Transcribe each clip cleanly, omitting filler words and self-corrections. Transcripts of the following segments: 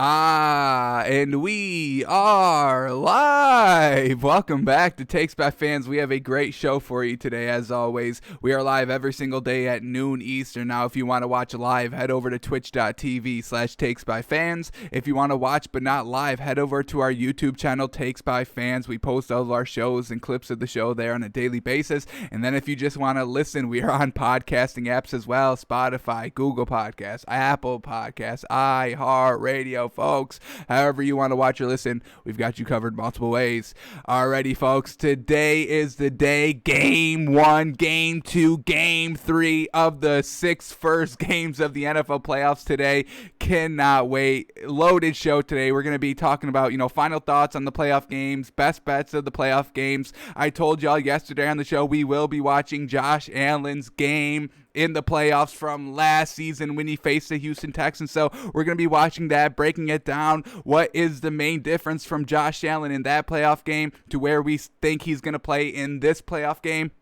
And we are live. Welcome back to Takes by Fans. We have a great show for you today, as always. We are live every single day at noon Eastern. Now, if you want to watch live, head over to twitch.tv/takesbyfans. If you want to watch but not live, head over to our YouTube channel, Takes by Fans. We post all of our shows and clips of the show there on a daily basis. And then if you just want to listen, we are on podcasting apps as well: Spotify, Google Podcasts, Apple Podcasts, iHeartRadio, folks. However you want to watch or listen, we've got you covered multiple ways. Alrighty, folks, today is the day. Game 1, Game 2, Game 3 of the 6 first games of the NFL playoffs today. Cannot wait. Loaded show today. We're going to be talking about, final thoughts on the playoff games, best bets of the playoff games. I told y'all yesterday on the show we will be watching Josh Allen's game in the playoffs from last season when he faced the Houston Texans. So we're going to be watching that, breaking it down. What is the main difference from Josh Allen in that playoff game to where we think he's going to play in this playoff game?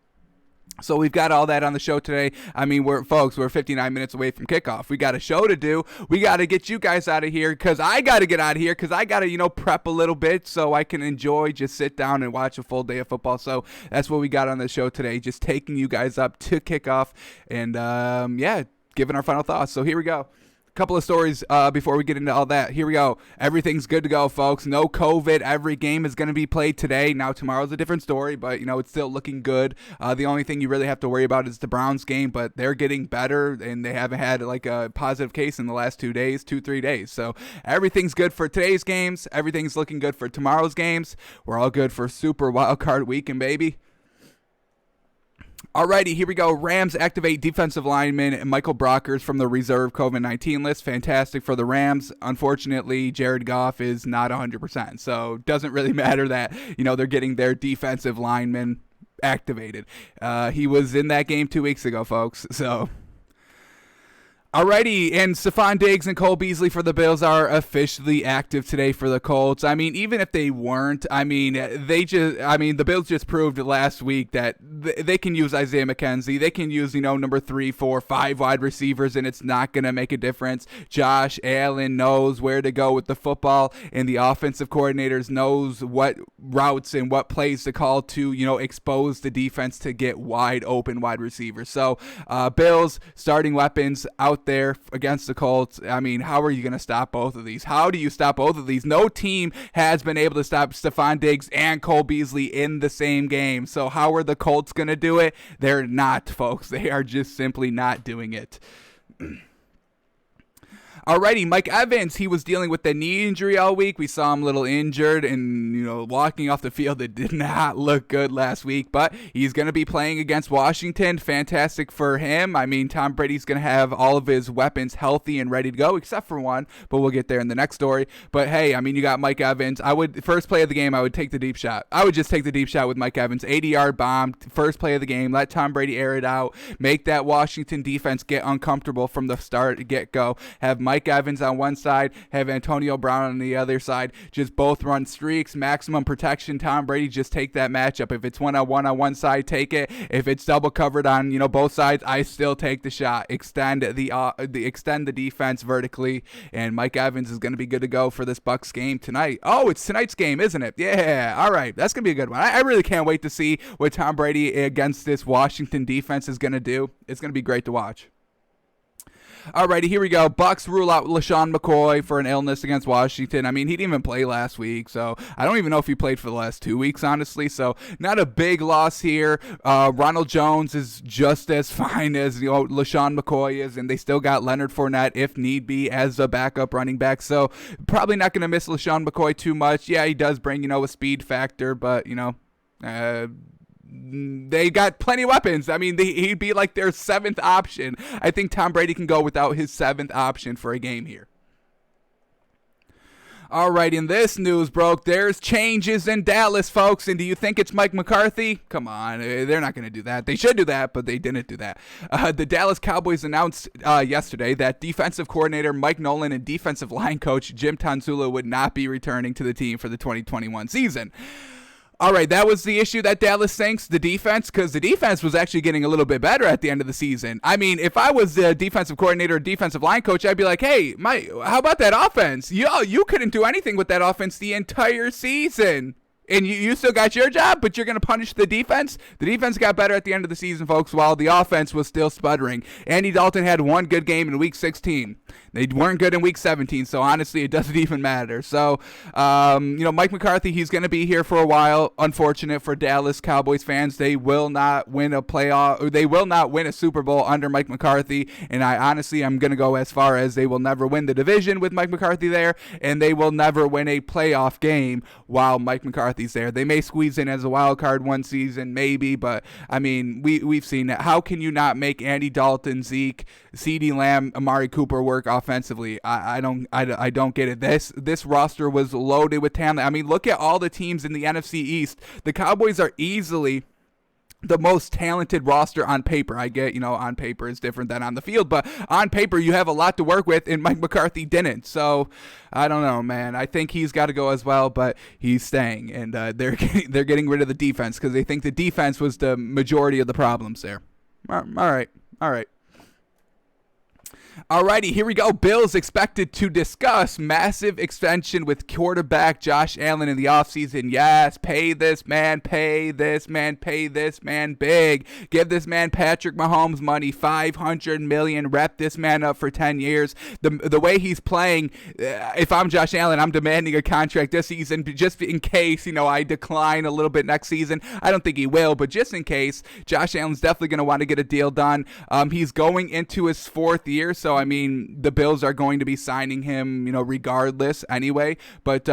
So we've got all that on the show today. I mean, we're 59 minutes away from kickoff. We got a show to do. We got to get you guys out of here because I got to get out of here because I got to, prep a little bit so I can enjoy, just sit down and watch a full day of football. So that's what we got on the show today, just taking you guys up to kickoff and, giving our final thoughts. So here we go. Couple of stories before we get into all that. Here we go. Everything's good to go, folks. No COVID. Every game is going to be played today. Now, tomorrow's a different story, but, it's still looking good. The only thing you really have to worry about is the Browns game, but they're getting better, and they haven't had, a positive case in the last 3 days. So everything's good for today's games. Everything's looking good for tomorrow's games. We're all good for Super Wildcard Weekend, baby. Alrighty, here we go. Rams activate defensive lineman Michael Brockers from the reserve COVID-19 list. Fantastic for the Rams. Unfortunately, Jared Goff is not 100%, so it doesn't really matter that, they're getting their defensive lineman activated. He was in that game 2 weeks ago, folks, so... Alrighty, and Stephon Diggs and Cole Beasley for the Bills are officially active today for the Colts. I mean, even if they weren't, the Bills just proved last week that they can use Isaiah McKenzie. They can use, number 3, 4, 5 wide receivers, and it's not going to make a difference. Josh Allen knows where to go with the football, and the offensive coordinators knows what routes and what plays to call to, expose the defense to get wide open wide receivers. So, Bills starting weapons out there against the Colts. I mean, how are you going to stop both of these? How do you stop both of these? No team has been able to stop Stephon Diggs and Cole Beasley in the same game. So how are the Colts going to do it? They're not, folks. They are just simply not doing it. Alrighty, Mike Evans, he was dealing with the knee injury all week. We saw him a little injured and, walking off the field. It did not look good last week, but he's going to be playing against Washington. Fantastic for him. I mean, Tom Brady's going to have all of his weapons healthy and ready to go, except for one, but we'll get there in the next story. But hey, I mean, you got Mike Evans. First play of the game, I would take the deep shot. I would just take the deep shot with Mike Evans. 80-yard bomb, first play of the game. Let Tom Brady air it out. Make that Washington defense get uncomfortable from the start, get-go. Have Mike Evans on one side, have Antonio Brown on the other side. Just both run streaks, maximum protection. Tom Brady, just take that matchup. If it's one-on-one on one side, take it. If it's double covered on both sides, I still take the shot. Extend the defense vertically, and Mike Evans is going to be good to go for this Bucs game tonight. Oh, it's tonight's game, isn't it? Yeah. All right, that's going to be a good one. I really can't wait to see what Tom Brady against this Washington defense is going to do. It's going to be great to watch. Alrighty, here we go. Bucs rule out LaShawn McCoy for an illness against Washington. I mean, he didn't even play last week, so I don't even know if he played for the last 2 weeks, honestly. So not a big loss here. Ronald Jones is just as fine as LaShawn McCoy is, and they still got Leonard Fournette, if need be, as a backup running back. So probably not going to miss LaShawn McCoy too much. Yeah, he does bring, a speed factor, but, they got plenty of weapons. I mean, he'd be like their 7th option. I think Tom Brady can go without his 7th option for a game here. All right, in this news broke, there's changes in Dallas, folks. And do you think it's Mike McCarthy? Come on, they're not going to do that. They should do that, but they didn't do that. The Dallas Cowboys announced yesterday that defensive coordinator Mike Nolan and defensive line coach Jim Tonzula would not be returning to the team for the 2021 season. All right, that was the issue that Dallas thinks, the defense, because the defense was actually getting a little bit better at the end of the season. I mean, if I was the defensive coordinator or defensive line coach, I'd be like, hey, Mike, how about that offense? You couldn't do anything with that offense the entire season. And you still got your job, but you're going to punish the defense? The defense got better at the end of the season, folks, while the offense was still sputtering. Andy Dalton had one good game in Week 16. They weren't good in Week 17, so honestly, it doesn't even matter. So, Mike McCarthy, he's going to be here for a while. Unfortunate for Dallas Cowboys fans. They will not win a playoff, or they will not win a Super Bowl under Mike McCarthy. And I'm going to go as far as they will never win the division with Mike McCarthy there, and they will never win a playoff game while Mike McCarthy's there. They may squeeze in as a wild card one season, maybe, but I mean, we've seen that. How can you not make Andy Dalton, Zeke, CeeDee Lamb, Amari Cooper work offensively? I don't get it. This roster was loaded with talent. I mean, look at all the teams in the NFC East. The Cowboys are easily the most talented roster on paper. I get, on paper is different than on the field, but on paper you have a lot to work with, and Mike McCarthy didn't. So I don't know, man. I think he's got to go as well, but he's staying, and they're getting rid of the defense because they think the defense was the majority of the problems there. All right. Alrighty, here we go. Bills expected to discuss massive extension with quarterback Josh Allen in the offseason. Yes, pay this man big. Give this man Patrick Mahomes money, $500 million. Rep this man up for 10 years. The way he's playing, if I'm Josh Allen, I'm demanding a contract this season just in case, I decline a little bit next season. I don't think he will, but just in case, Josh Allen's definitely going to want to get a deal done. He's going into his fourth year, so I mean, the Bills are going to be signing him, regardless anyway. But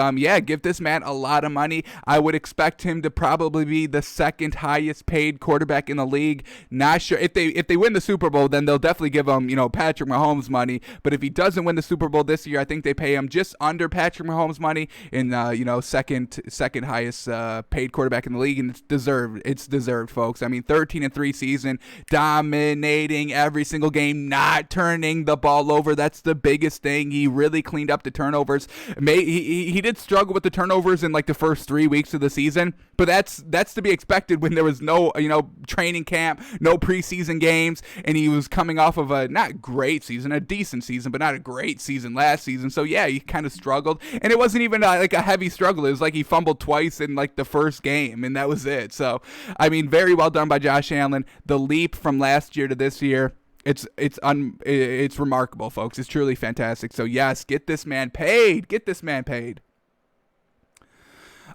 give this man a lot of money. I would expect him to probably be the second highest paid quarterback in the league. Not sure if they win the Super Bowl, then they'll definitely give him, Patrick Mahomes money. But if he doesn't win the Super Bowl this year, I think they pay him just under Patrick Mahomes money in second highest paid quarterback in the league, and it's deserved. It's deserved, folks. I mean, 13-3 season, dominating every single game, not turning the ball over. That's the biggest thing. He really cleaned up the turnovers. He did struggle with the turnovers in like the first 3 weeks of the season, but that's to be expected when there was no training camp, no preseason games, and he was coming off of a not great season, a decent season, but not a great season last season. So yeah, he kind of struggled, and it wasn't even like a heavy struggle. It was like he fumbled twice in like the first game, and that was it. So I mean, very well done by Josh Allen. The leap from last year to this year, it's remarkable, folks. It's truly fantastic. So yes, get this man paid.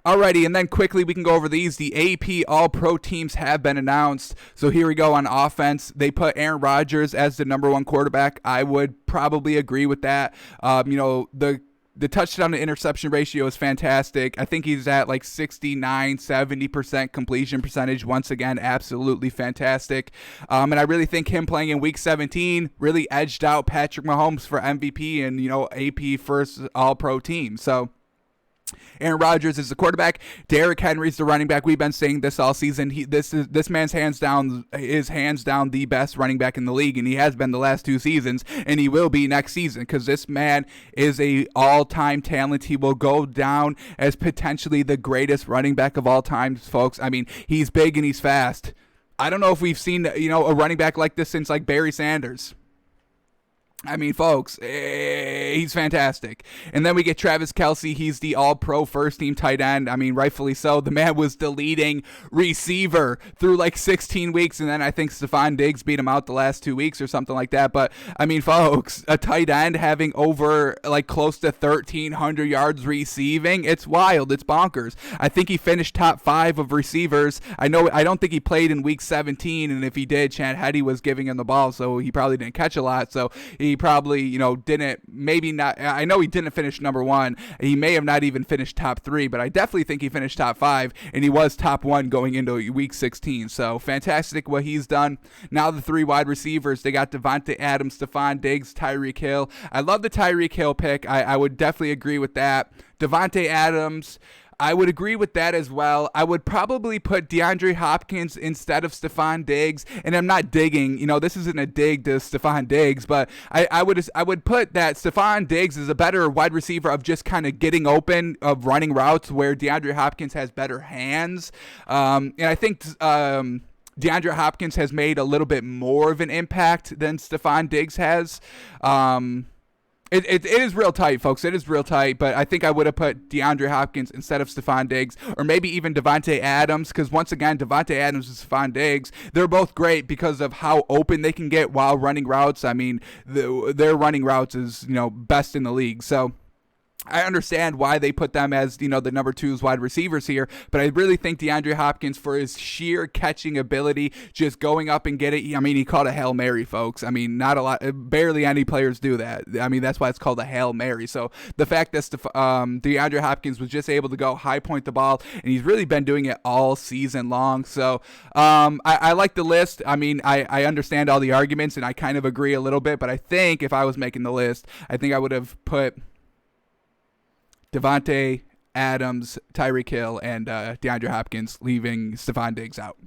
Alrighty, and then quickly we can go over these. The AP All-Pro teams have been announced. So here we go on offense. They put Aaron Rodgers as the number one quarterback. I would probably agree with that. The touchdown to interception ratio is fantastic. I think he's at like 69-70% completion percentage. Once again, absolutely fantastic. And I really think him playing in Week 17 really edged out Patrick Mahomes for MVP and, AP first All-Pro team. So Aaron Rodgers is the quarterback. Derrick Henry's the running back. We've been saying this all season. This man's hands down the best running back in the league, and he has been the last 2 seasons, and he will be next season because this man is a all-time talent. He will go down as potentially the greatest running back of all time, folks. I mean, he's big and he's fast. I don't know if we've seen a running back like this since like Barry Sanders. I mean, folks, he's fantastic. And then we get Travis Kelce. He's the all-pro first-team tight end. I mean, rightfully so. The man was the leading receiver through like 16 weeks, and then I think Stephon Diggs beat him out the last 2 weeks or something like that. But, I mean, folks, a tight end having over like close to 1,300 yards receiving, it's wild. It's bonkers. I think he finished top 5 of receivers. I don't think he played in Week 17, and if he did, Chad Henne was giving him the ball, so he probably didn't catch a lot. So he probably, I know he didn't finish number 1. He may have not even finished top 3, but I definitely think he finished top 5, and he was top 1 going into Week 16. So fantastic what he's done. Now the 3 wide receivers, they got Davante Adams, Stephon Diggs, Tyreek Hill. I love the Tyreek Hill pick. I would definitely agree with that. Davante Adams, I would agree with that as well. I would probably put DeAndre Hopkins instead of Stephon Diggs, and I'm not digging. This isn't a dig to Stephon Diggs, but I would put that Stephon Diggs is a better wide receiver of just kind of getting open, of running routes, where DeAndre Hopkins has better hands, and I think DeAndre Hopkins has made a little bit more of an impact than Stephon Diggs has. It is real tight, folks. It is real tight, but I think I would have put DeAndre Hopkins instead of Stephon Diggs, or maybe even Davante Adams, because once again, Davante Adams and Stephon Diggs, they're both great because of how open they can get while running routes. I mean, their running routes is, best in the league. So I understand why they put them as, the number 2 wide receivers here, but I really think DeAndre Hopkins, for his sheer catching ability, just going up and get it. I mean, he called a Hail Mary, folks. I mean, not a lot, barely any players do that. I mean, that's why it's called a Hail Mary. So the fact that DeAndre Hopkins was just able to go high point the ball, and he's really been doing it all season long. So I like the list. I mean, I understand all the arguments, and I kind of agree a little bit, but I think if I was making the list, I think I would have put Davante Adams, Tyreek Hill, and DeAndre Hopkins, leaving Stephon Diggs out.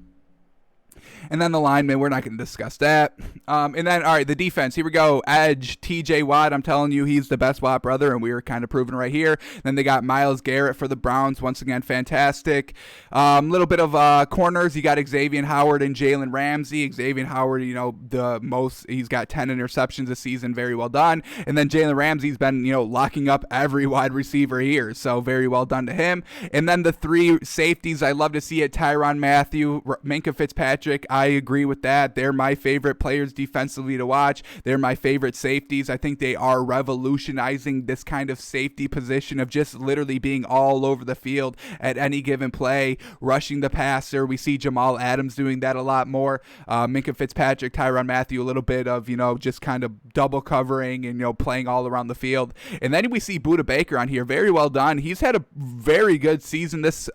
And then the linemen, we're not going to discuss that. And then, all right, the defense. Here we go. Edge, TJ Watt. I'm telling you, he's the best Watt brother, and we were kind of proving right here. Then they got Myles Garrett for the Browns. Once again, fantastic. Little bit of corners. You got Xavier Howard and Jalen Ramsey. Xavier Howard, he's got 10 interceptions this season. Very well done. And then Jalen Ramsey's been, locking up every wide receiver here. So very well done to him. And then the 3 safeties, I love to see it. Tyrann Mathieu, Minkah Fitzpatrick. I agree with that. They're my favorite players defensively to watch. They're my favorite safeties. I think they are revolutionizing this kind of safety position of just literally being all over the field at any given play, rushing the passer. We see Jamal Adams doing that a lot more. Minkah Fitzpatrick, Tyrann Mathieu, a little bit of, just kind of double covering and, playing all around the field. And then we see Budda Baker on here. Very well done. He's had a very good season this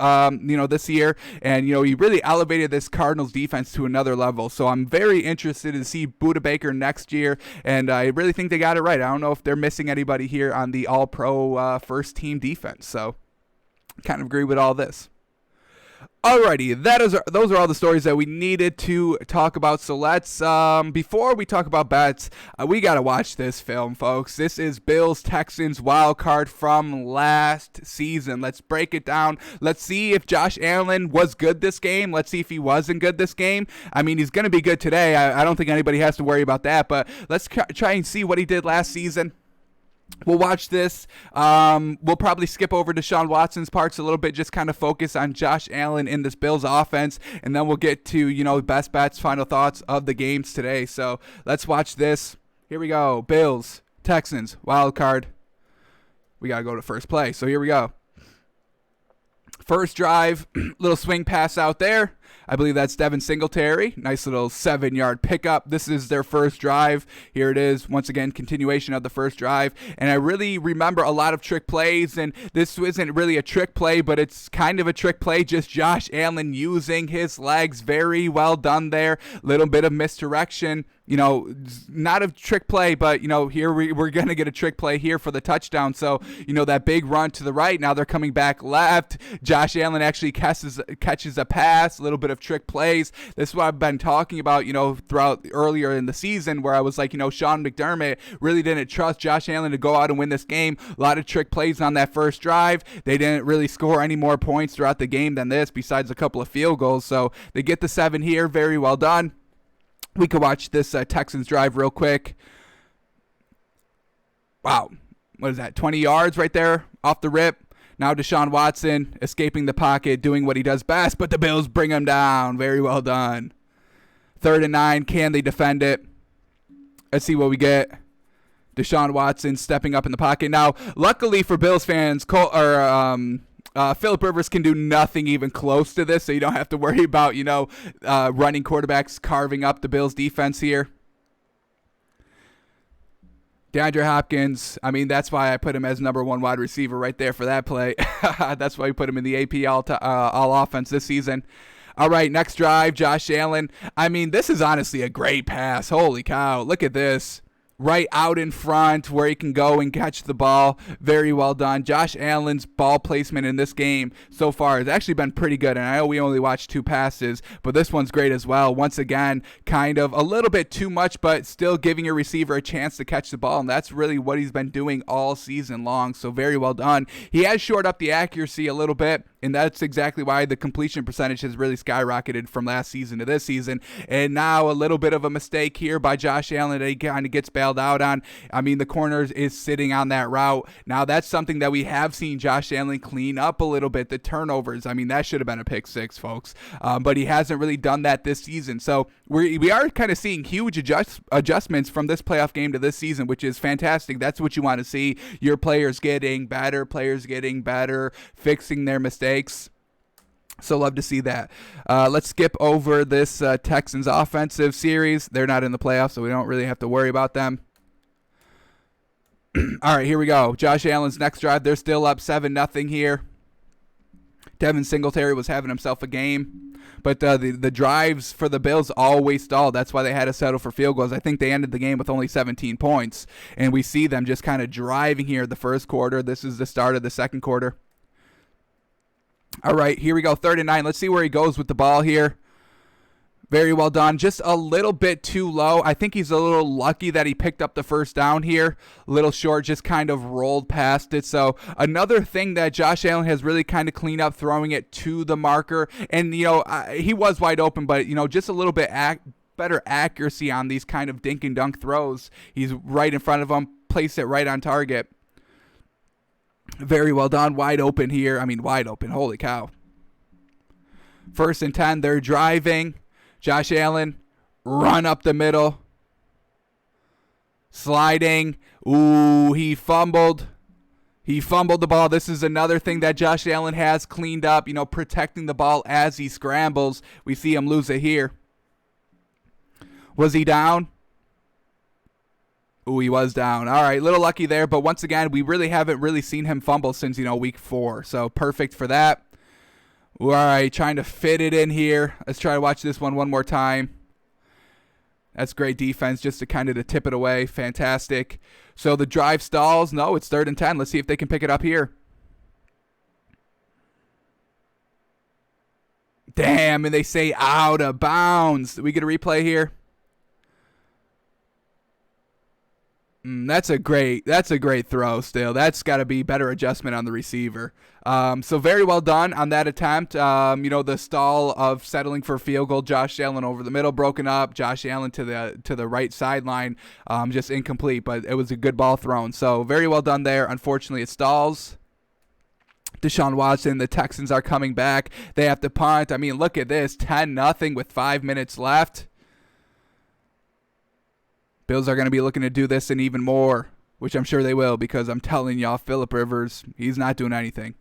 year. And, he really elevated this Cardinals defense to another level. So I'm very interested to see Budda Baker next year, and I really think they got it right. I don't know if they're missing anybody here on the all-pro first team defense. So kind of agree with all this. Alrighty, those are all the stories that we needed to talk about. So let's, before we talk about bets, we got to watch this film, folks. This is Bills-Texans wild card from last season. Let's break it down. Let's see if Josh Allen was good this game. Let's see if he wasn't good this game. I mean, he's going to be good today. I don't think anybody has to worry about that, but let's try and see what he did last season. We'll watch this. We'll probably skip over Deshaun Watson's parts a little bit, just kind of focus on Josh Allen in this Bills offense, and then we'll get to, best bets, final thoughts of the games today. So let's watch this. Here we go. Bills, Texans, wild card. We got to go to first play. So here we go. First drive, little swing pass out there. I believe that's Devin Singletary. Nice little 7-yard pickup. This is their first drive. Here it is. Once again, continuation of the first drive. And I really remember a lot of trick plays. And this isn't really a trick play, but it's kind of a trick play. Just Josh Allen using his legs. Very well done there. Little bit of misdirection. Not a trick play, but, here we're going to get a trick play here for the touchdown. So, that big run to the right. Now they're coming back left. Josh Allen actually catches a pass. A little bit of trick plays. This is what I've been talking about, throughout earlier in the season, where I was like, Sean McDermott really didn't trust Josh Allen to go out and win this game. A lot of trick plays on that first drive. They didn't really score any more points throughout the game than this, besides a couple of field goals. So they get the 7 here. Very well done. We could watch this Texans drive real quick. Wow. What is that? 20 yards right there off the rip. Now Deshaun Watson escaping the pocket, doing what he does best, but the Bills bring him down. Very well done. 3rd and 9. Can they defend it? Let's see what we get. Deshaun Watson stepping up in the pocket. Now, luckily for Bills fans, Philip Rivers can do nothing even close to this, so you don't have to worry about, running quarterbacks carving up the Bills defense here. DeAndre Hopkins, that's why I put him as number 1 wide receiver right there for that play. That's why we put him in the AP all offense this season. All right, next drive, Josh Allen. This is honestly a great pass. Holy cow, look at this. right out in front where he can go and catch the ball. Very well done. Josh Allen's ball placement in this game so far has actually been pretty good, and I know we only watched 2 passes, but this one's great as well. Once again, kind of a little bit too much, but still giving your receiver a chance to catch the ball, and that's really what he's been doing all season long, so very well done. He has shored up the accuracy a little bit, and that's exactly why the completion percentage has really skyrocketed from last season to this season. And now a little bit of a mistake here by Josh Allen that he kind of gets bailed out on. I mean, the corner is sitting on that route. Now, that's something that we have seen Josh Allen clean up a little bit, the turnovers. I mean, that should have been a pick six, folks. But he hasn't really done that this season. So we are kind of seeing huge adjustments from this playoff game to this season, which is fantastic. That's what you want to see. Your players getting better, fixing their mistakes. So love to see that. Let's skip over this Texans offensive series. They're not in the playoffs, so we don't really have to worry about them. All right, here we go. Josh Allen's next drive. They're still up 7-0 here. Devin Singletary was having himself a game. But the drives for the Bills always stalled. That's why they had to settle for field goals. I think they ended the game with only 17 points. And we see them just kind of driving here the first quarter. This is the start of the second quarter. All right, here we go, 3rd and 9. Let's see where he goes with the ball here. Very well done. Just a little bit too low. I think he's a little lucky that he picked up the first down here. A little short, just kind of rolled past it. So another thing that Josh Allen has really kind of cleaned up, throwing it to the marker. And, he was wide open, but, just a little bit better accuracy on these kind of dink and dunk throws. He's right in front of him, placed it right on target. Very well done. Wide open here. I mean, wide open. Holy cow. 1st and 10. They're driving. Josh Allen, run up the middle. Sliding. Ooh, he fumbled. He fumbled the ball. This is another thing that Josh Allen has cleaned up, protecting the ball as he scrambles. We see him lose it here. Was he down? Ooh, he was down. All right, little lucky there, but once again, we really haven't really seen him fumble since, week 4. So perfect for that. All right, trying to fit it in here. Let's try to watch this one more time. That's great defense just to kind of to tip it away. Fantastic. So the drive stalls. No, it's 3rd and 10. Let's see if they can pick it up here. Damn, and they say out of bounds. Do we get a replay here? That's a great throw still. That's got to be better adjustment on the receiver. So very well done on that attempt. The stall of settling for a field goal. Josh Allen over the middle, broken up. Josh Allen to the right sideline, just incomplete, but it was a good ball thrown. So very well done there. Unfortunately, it stalls. Deshaun Watson, the Texans are coming back. They have to punt. I mean, look at this, 10-0 with 5 minutes left. Bills are going to be looking to do this and even more, which I'm sure they will, because I'm telling y'all, Phillip Rivers, he's not doing anything.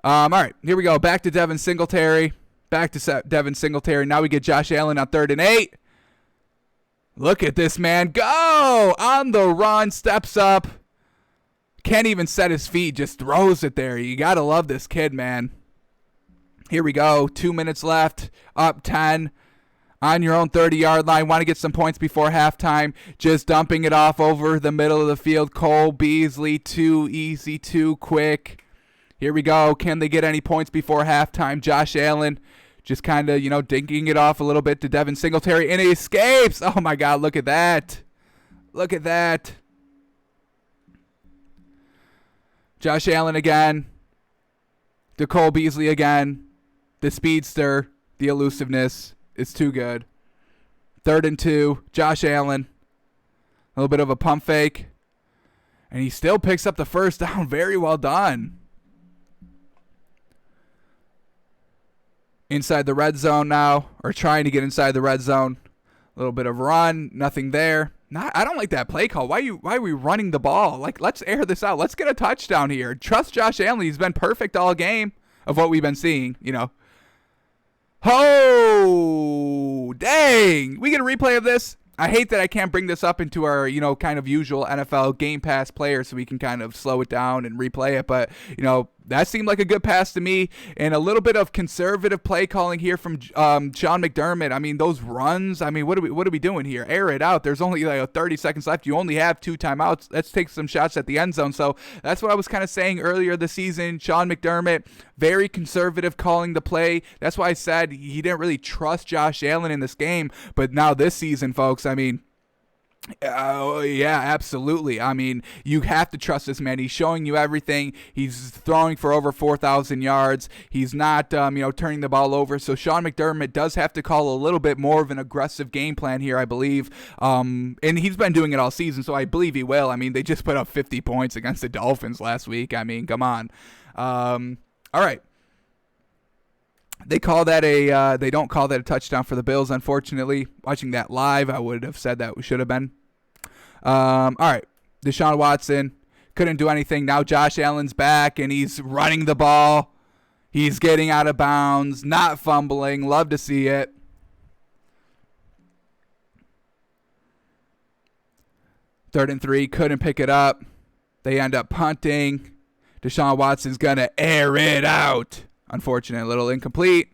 All right, here we go. Back to Devin Singletary. Now we get Josh Allen on 3rd and 8. Look at this man go on the run, steps up. Can't even set his feet, just throws it there. You got to love this kid, man. Here we go. 2 minutes left, up 10. On your own 30-yard line, want to get some points before halftime. Just dumping it off over the middle of the field. Cole Beasley, too easy, too quick. Here we go. Can they get any points before halftime? Josh Allen just kind of, dinking it off a little bit to Devin Singletary, and he escapes. Oh, my God, look at that. Look at that. Josh Allen again. To Cole Beasley again. The speedster, the elusiveness. It's too good. 3rd and 2. Josh Allen. A little bit of a pump fake. And he still picks up the first down. Very well done. Inside the red zone now. Or trying to get inside the red zone. A little bit of run. Nothing there. I don't like that play call. Why are we running the ball? Let's air this out. Let's get a touchdown here. Trust Josh Allen. He's been perfect all game of what we've been seeing, Oh, dang. We get a replay of this. I hate that I can't bring this up into our, kind of usual NFL Game Pass player so we can kind of slow it down and replay it. But, that seemed like a good pass to me, and a little bit of conservative play calling here from Sean McDermott. I mean, those runs. I mean, what are we doing here? Air it out. There's only like 30 seconds left. You only have 2 timeouts. Let's take some shots at the end zone. So that's what I was kind of saying earlier this season. Sean McDermott, very conservative calling the play. That's why I said he didn't really trust Josh Allen in this game. But now this season, folks, I mean, oh, yeah, absolutely. I mean, you have to trust this man. He's showing you everything. He's throwing for over 4,000 yards. He's not, turning the ball over. So Sean McDermott does have to call a little bit more of an aggressive game plan here, I believe. And he's been doing it all season, so I believe he will. I mean, they just put up 50 points against the Dolphins last week. I mean, come on. All right. They call that they don't call that a touchdown for the Bills, unfortunately. Watching that live, I would have said that should have been. All right. Deshaun Watson couldn't do anything. Now Josh Allen's back, and he's running the ball. He's getting out of bounds, not fumbling. Love to see it. Third and 3, couldn't pick it up. They end up punting. Deshaun Watson's going to air it out. Unfortunate, a little incomplete.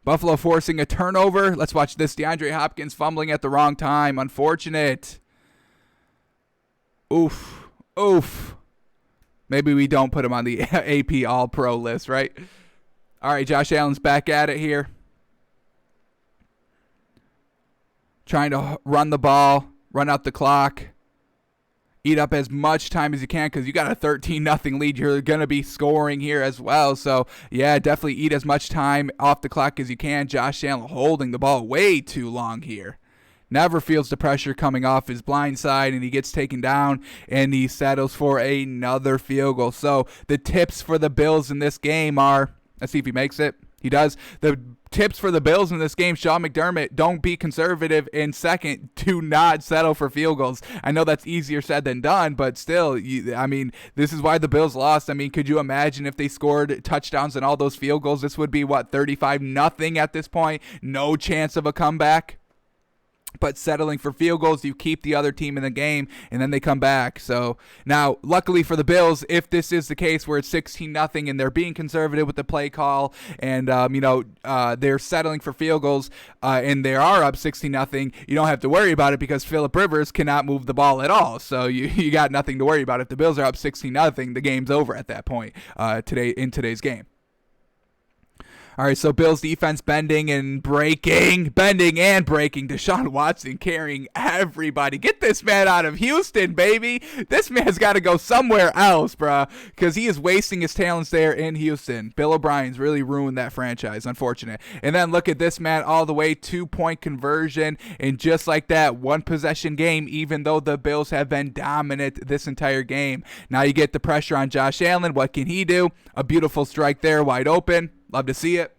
Buffalo forcing a turnover. Let's watch this. DeAndre Hopkins fumbling at the wrong time. Unfortunate. Oof. Maybe we don't put him on the AP All-Pro list, right? All right, Josh Allen's back at it here. Trying to run the ball, run out the clock. Eat up as much time as you can because you got a 13-0 lead. You're going to be scoring here as well. So, yeah, definitely eat as much time off the clock as you can. Josh Allen holding the ball way too long here. Never feels the pressure coming off his blind side, and he gets taken down, and he settles for another field goal. So, the tips for the Bills in this game are, let's see if he makes it. He does. The tips for the Bills in this game, Sean McDermott, don't be conservative. And second, do not settle for field goals. I know that's easier said than done, but still, this is why the Bills lost. I mean, could you imagine if they scored touchdowns and all those field goals? This would be, 35-0 at this point? No chance of a comeback. But settling for field goals, you keep the other team in the game, and then they come back. So now, luckily for the Bills, if this is the case where it's 16-0 and they're being conservative with the play call, and they're settling for field goals, and they are up 16-0, you don't have to worry about it because Phillip Rivers cannot move the ball at all. So you got nothing to worry about. If the Bills are up 16-0, the game's over at that point in today's game. All right, so Bills defense bending and breaking. Deshaun Watson carrying everybody. Get this man out of Houston, baby. This man's got to go somewhere else, bruh, because he is wasting his talents there in Houston. Bill O'Brien's really ruined that franchise. Unfortunate. And then look at this man all the way, 2-point conversion. And just like that, one-possession game, even though the Bills have been dominant this entire game. Now you get the pressure on Josh Allen. What can he do? A beautiful strike there, wide open. Love to see it.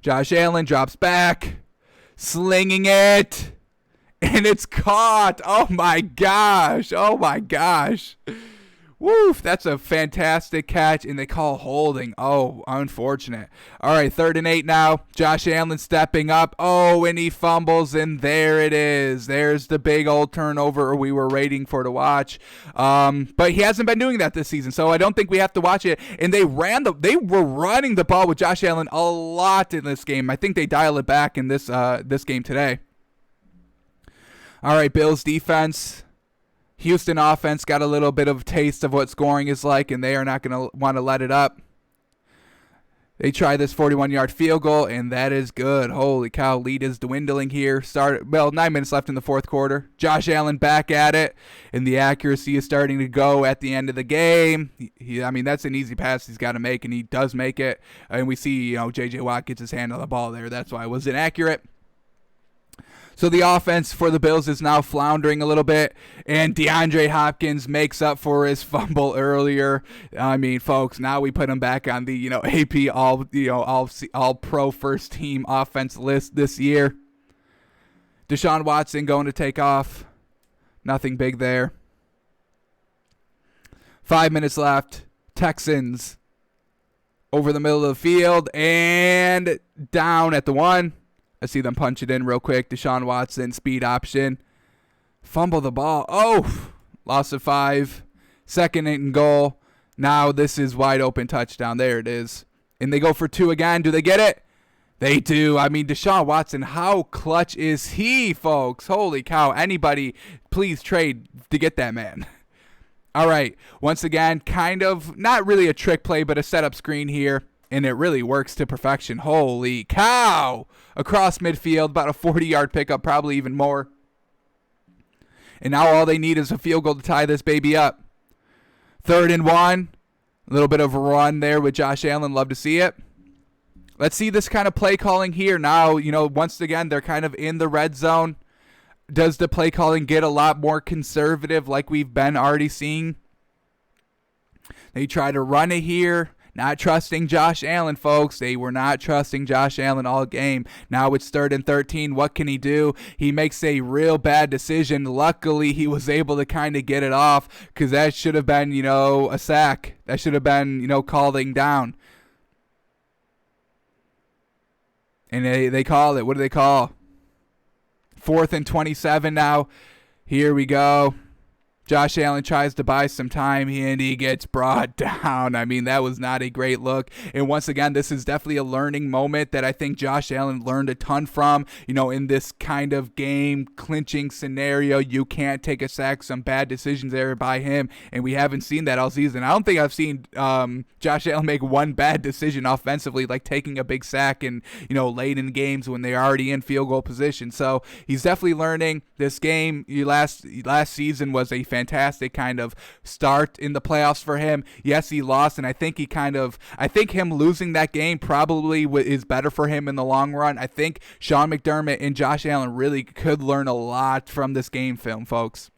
Josh Allen drops back, slinging it, and it's caught. Oh, my gosh. Woof, that's a fantastic catch, and they call holding. Oh, unfortunate. All right, 3rd and 8 now. Josh Allen stepping up. Oh, and he fumbles, and there it is. There's the big old turnover we were waiting for to watch. But he hasn't been doing that this season, so I don't think we have to watch it. And they were running the ball with Josh Allen a lot in this game. I think they dial it back in this game today. All right, Bills defense. Houston offense got a little bit of a taste of what scoring is like, and they are not going to want to let it up. They try this 41-yard field goal, and that is good. Holy cow, lead is dwindling here. 9 minutes left in the fourth quarter. Josh Allen back at it, and the accuracy is starting to go at the end of the game. That's an easy pass he's got to make, and he does make it. And we see, J.J. Watt gets his hand on the ball there. That's why it was inaccurate. So the offense for the Bills is now floundering a little bit, and DeAndre Hopkins makes up for his fumble earlier. I mean, folks, now we put him back on the AP all pro first team offense list this year. Deshaun Watson going to take off. Nothing big there. 5 minutes left. Texans over the middle of the field and down at the 1. I see them punch it in real quick. Deshaun Watson, speed option. Fumble the ball. Oh, loss of 5. 2nd and goal. Now this is wide open touchdown. There it is. And they go for 2 again. Do they get it? They do. I mean, Deshaun Watson, how clutch is he, folks? Holy cow. Anybody, please trade to get that man. All right. Once again, kind of not really a trick play, but a setup screen here. And it really works to perfection. Holy cow. Across midfield, about a 40-yard pickup, probably even more. And now all they need is a field goal to tie this baby up. 3rd and 1. A little bit of a run there with Josh Allen. Love to see it. Let's see this kind of play calling here. Now, once again, they're kind of in the red zone. Does the play calling get a lot more conservative like we've been already seeing? They try to run it here. Not trusting Josh Allen, folks. They were not trusting Josh Allen all game. Now it's 3rd and 13. What can he do? He makes a real bad decision. Luckily, he was able to kind of get it off because that should have been, a sack. That should have been, calling down. And they call it. What do they call? 4th and 27 now. Here we go. Josh Allen tries to buy some time and he gets brought down. I mean, that was not a great look. And once again, this is definitely a learning moment that I think Josh Allen learned a ton from. In this kind of game clinching scenario, you can't take a sack. Some bad decisions there by him, and we haven't seen that all season. I don't think I've seen Josh Allen make one bad decision offensively, like taking a big sack and late in games when they're already in field goal position. So he's definitely learning. This game last season was a fantastic kind of start in the playoffs for him. Yes, he lost, and I think him losing that game probably is better for him in the long run. I think Sean McDermott and Josh Allen really could learn a lot from this game film, folks.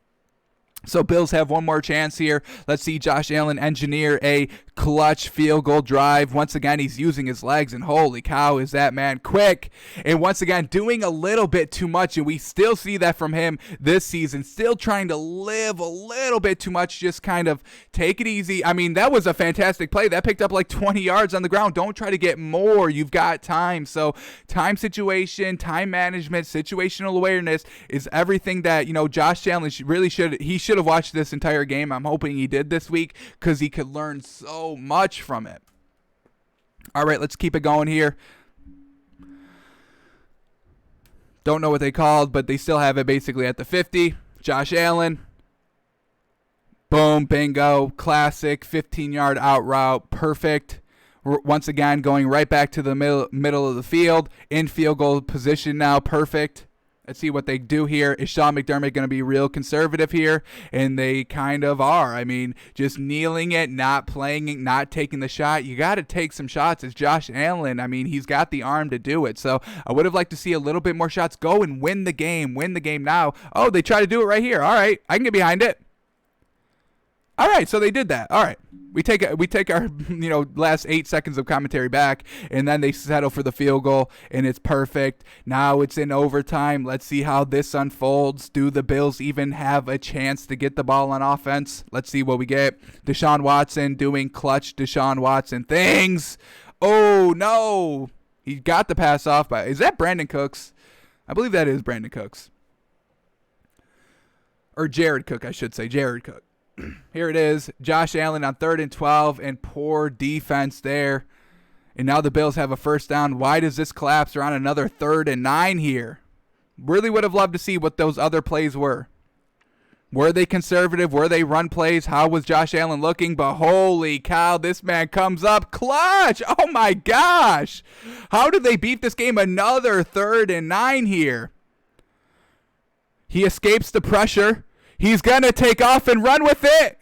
So Bills have one more chance here. Let's see Josh Allen engineer a clutch field goal drive. Once again, he's using his legs, and holy cow, is that man quick. And once again, doing a little bit too much, and we still see that from him this season. Still trying to live a little bit too much, just kind of take it easy. I mean, that was a fantastic play. That picked up like 20 yards on the ground. Don't try to get more. You've got time. So time situation, time management, situational awareness is everything that, Josh Allen should have watched this entire game. I'm hoping he did this week because he could learn so much from it. All right, let's keep it going here. Don't know what they called, but they still have it basically at the 50. Josh Allen. Boom, bingo, classic 15-yard out route, perfect. Once again, going right back to the middle of the field, in field goal position now, perfect. Let's see what they do here. Is Sean McDermott going to be real conservative here? And they kind of are. I mean, just kneeling it, not playing it, not taking the shot. You got to take some shots. It's Josh Allen. I mean, he's got the arm to do it. So I would have liked to see a little bit more shots. Go and win the game. Win the game now. Oh, they try to do it right here. All right, I can get behind it. All right, so they did that. All right, we take our last 8 seconds of commentary back, and then they settle for the field goal, and it's perfect. Now it's in overtime. Let's see how this unfolds. Do the Bills even have a chance to get the ball on offense? Let's see what we get. Deshaun Watson doing clutch Deshaun Watson things. Oh no, he got the pass off by. Is that Brandon Cooks? I believe that is Brandon Cooks, or Jared Cook, I should say. Jared Cook. Here it is, Josh Allen on 3rd and 12, and poor defense there. And now the Bills have a first down. Why does this collapse? They're on another 3rd and 9 here. Really would have loved to see what those other plays were. Were they conservative? Were they run plays? How was Josh Allen looking? But holy cow, this man comes up clutch. Oh my gosh. How did they beat this game? Another 3rd and 9 here. He escapes the pressure. He's going to take off and run with it.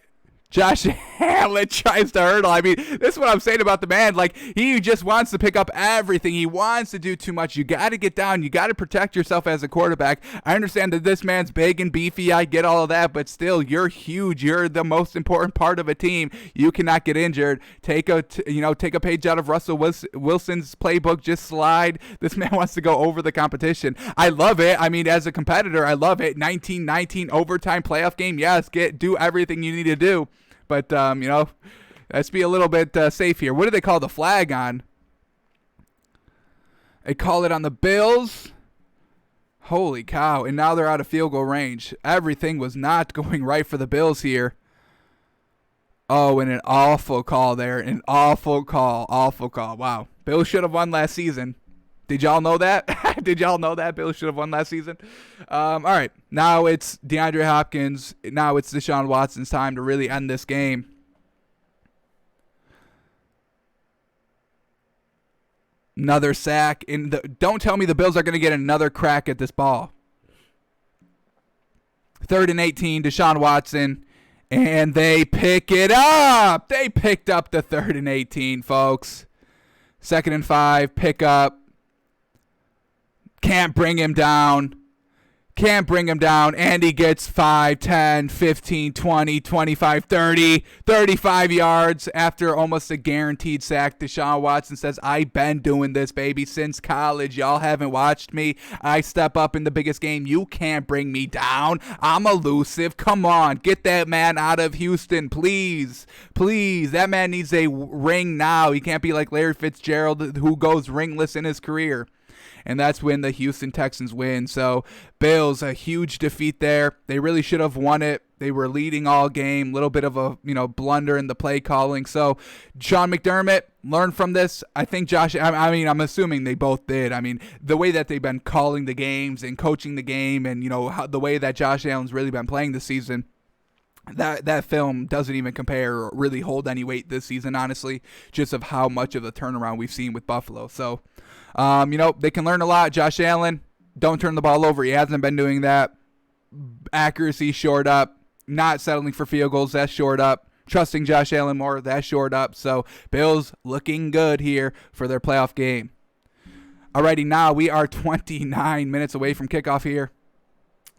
Josh Allen tries to hurdle. I mean, this is what I'm saying about the man. Like, he just wants to pick up everything. He wants to do too much. You got to get down. You got to protect yourself as a quarterback. I understand that this man's big and beefy. I get all of that, but still, you're huge. You're the most important part of a team. You cannot get injured. Take a page out of Russell Wilson's playbook. Just slide. This man wants to go over the competition. I love it. I mean, as a competitor, I love it. 19-19 overtime playoff game. Yes, do everything you need to do. But, let's be a little bit safe here. What do they call the flag on? They call it on the Bills. Holy cow. And now they're out of field goal range. Everything was not going right for the Bills here. Oh, and an awful call there. An awful call. Awful call. Wow. Bills should have won last season. Did y'all know that? Did y'all know that Bills should have won last season? All right. Now it's DeAndre Hopkins. Now it's Deshaun Watson's time to really end this game. Another sack. Don't tell me the Bills are going to get another crack at this ball. 3rd and 18, Deshaun Watson. And they pick it up. They picked up the 3rd and 18, folks. 2nd and 5, pick up. Can't bring him down. Can't bring him down. And he gets 5, 10, 15, 20, 25, 30, 35 yards after almost a guaranteed sack. Deshaun Watson says, I've been doing this, baby, since college. Y'all haven't watched me. I step up in the biggest game. You can't bring me down. I'm elusive. Come on. Get that man out of Houston, please. Please. That man needs a ring now. He can't be like Larry Fitzgerald, who goes ringless in his career. And that's when the Houston Texans win. So Bills, a huge defeat there. They really should have won it. They were leading all game. Little bit of a blunder in the play calling. So Sean McDermott, learn from this. I think I'm assuming they both did. I mean, the way that they've been calling the games and coaching the game, and the way that Josh Allen's really been playing this season. That film doesn't even compare or really hold any weight this season, honestly, just of how much of the turnaround we've seen with Buffalo. So, they can learn a lot. Josh Allen, don't turn the ball over. He hasn't been doing that. Accuracy shored up. Not settling for field goals, that's shored up. Trusting Josh Allen more, that's shored up. So, Bills looking good here for their playoff game. Alrighty, now we are 29 minutes away from kickoff here.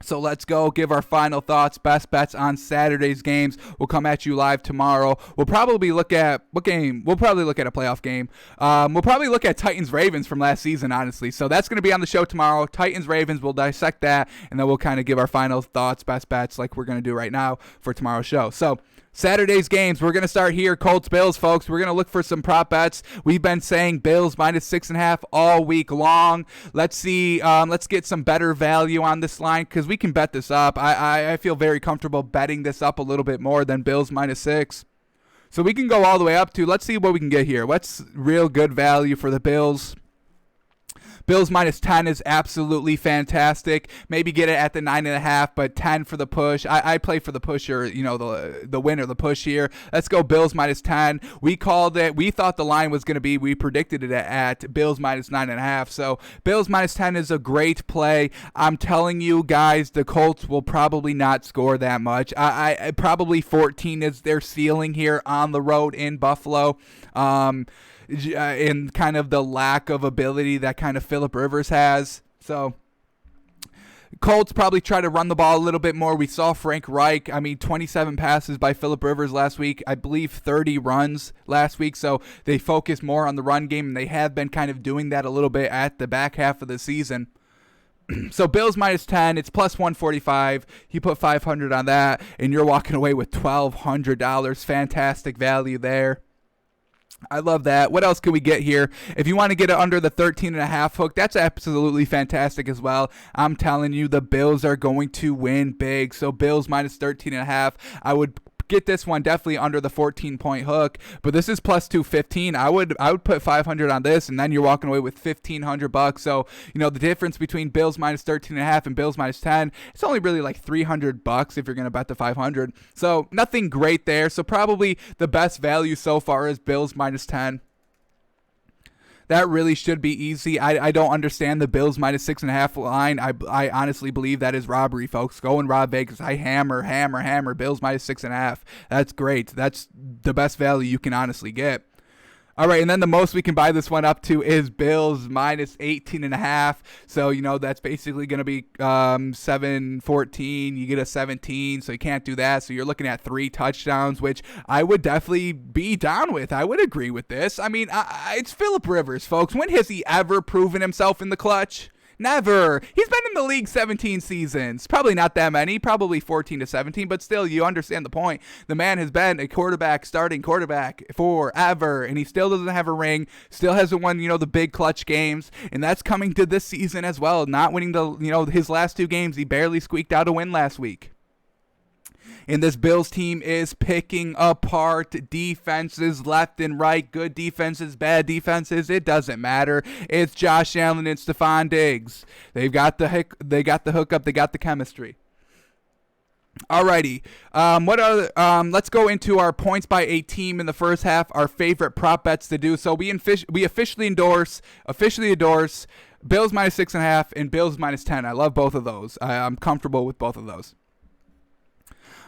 So let's go give our final thoughts, best bets on Saturday's games. We'll come at you live tomorrow. We'll probably look at what game? We'll probably look at a playoff game. We'll probably look at Titans-Ravens from last season, honestly. So that's going to be on the show tomorrow. Titans-Ravens, we'll dissect that, and then we'll kind of give our final thoughts, best bets, like we're going to do right now for tomorrow's show. So Saturday's games, we're going to start here, Colts-Bills, folks. We're going to look for some prop bets. We've been saying Bills -6.5 all week long. Let's see. Let's get some better value on this line because we can bet this up. I feel very comfortable betting this up a little bit more than Bills -6. So we can go all the way up to, let's see what we can get here. What's real good value for the Bills? Bills -10 is absolutely fantastic. Maybe get it at the 9.5, but 10 for the push. I play for the pusher, the win or the push here. Let's go Bills -10. We called it. We thought the line was going to be, we predicted it at Bills -9.5. So Bills -10 is a great play. I'm telling you guys, the Colts will probably not score that much. I probably 14 is their ceiling here on the road in Buffalo. In kind of the lack of ability that kind of Phillip Rivers has. So Colts probably try to run the ball a little bit more. We saw Frank Reich, 27 passes by Phillip Rivers last week. I believe 30 runs last week. So they focus more on the run game, and they have been kind of doing that a little bit at the back half of the season. So Bills -10, it's plus 145. You put 500 on that, and you're walking away with $1,200. Fantastic value there. I love that. What else can we get here? If you want to get it under the 13.5 hook, that's absolutely fantastic as well. I'm telling you, the Bills are going to win big. So Bills -13.5. I would get this one definitely under the 14-point hook, but this is plus 215. I would put 500 on this, and then you're walking away with $1,500. So the difference between Bills -13.5 and Bills -10, it's only really like $300 if you're going to bet the 500. So nothing great there. So probably the best value so far is Bills -10. That really should be easy. I don't understand the Bills -6.5 line. I honestly believe that is robbery, folks. Go and rob Vegas. I hammer Bills -6.5. That's great. That's the best value you can honestly get. All right, and then the most we can buy this one up to is Bills -18.5. So, that's basically going to be 7-14. You get a 17, so you can't do that. So you're looking at 3 touchdowns, which I would definitely be down with. I would agree with this. It's Phillip Rivers, folks. When has he ever proven himself in the clutch? Never. He's been in the league 17 seasons. Probably not that many. Probably 14 to 17. But still, you understand the point. The man has been a starting quarterback forever. And he still doesn't have a ring. Still hasn't won, the big clutch games. And that's coming to this season as well. Not winning his last 2 games. He barely squeaked out a win last week. And this Bills team is picking apart defenses left and right. Good defenses, bad defenses. It doesn't matter. It's Josh Allen and Stephon Diggs. They got the hookup. They got the chemistry. Alrighty. Let's go into our points by a team in the first half. Our favorite prop bets to do. So we officially endorse Bills minus 6.5 and Bills minus 10. I love both of those. I'm comfortable with both of those.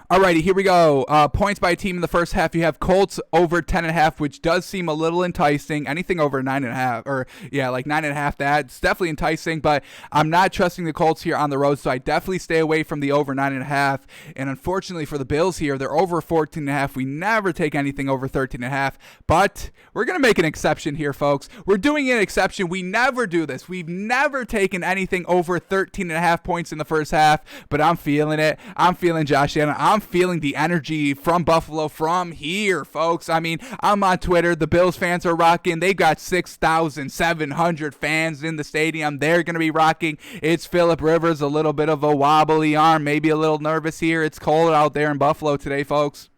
Alrighty, here we go. Points by team in the first half. You have Colts over 10.5, which does seem a little enticing. Anything over 9.5, or like 9.5, that's definitely enticing. But I'm not trusting the Colts here on the road, so I definitely stay away from the over 9.5. And unfortunately for the Bills here, they're over 14.5. We never take anything over 13.5. But we're gonna make an exception here, folks. We're doing an exception. We never do this. We've never taken anything over 13.5 points in the first half. But I'm feeling it. I'm feeling Josh Allen. I'm feeling the energy from Buffalo from here, folks. I mean, I'm on Twitter. The Bills fans are rocking. They've got 6,700 fans in the stadium. They're going to be rocking. It's Phillip Rivers, a little bit of a wobbly arm, maybe a little nervous here. It's cold out there in Buffalo today, folks.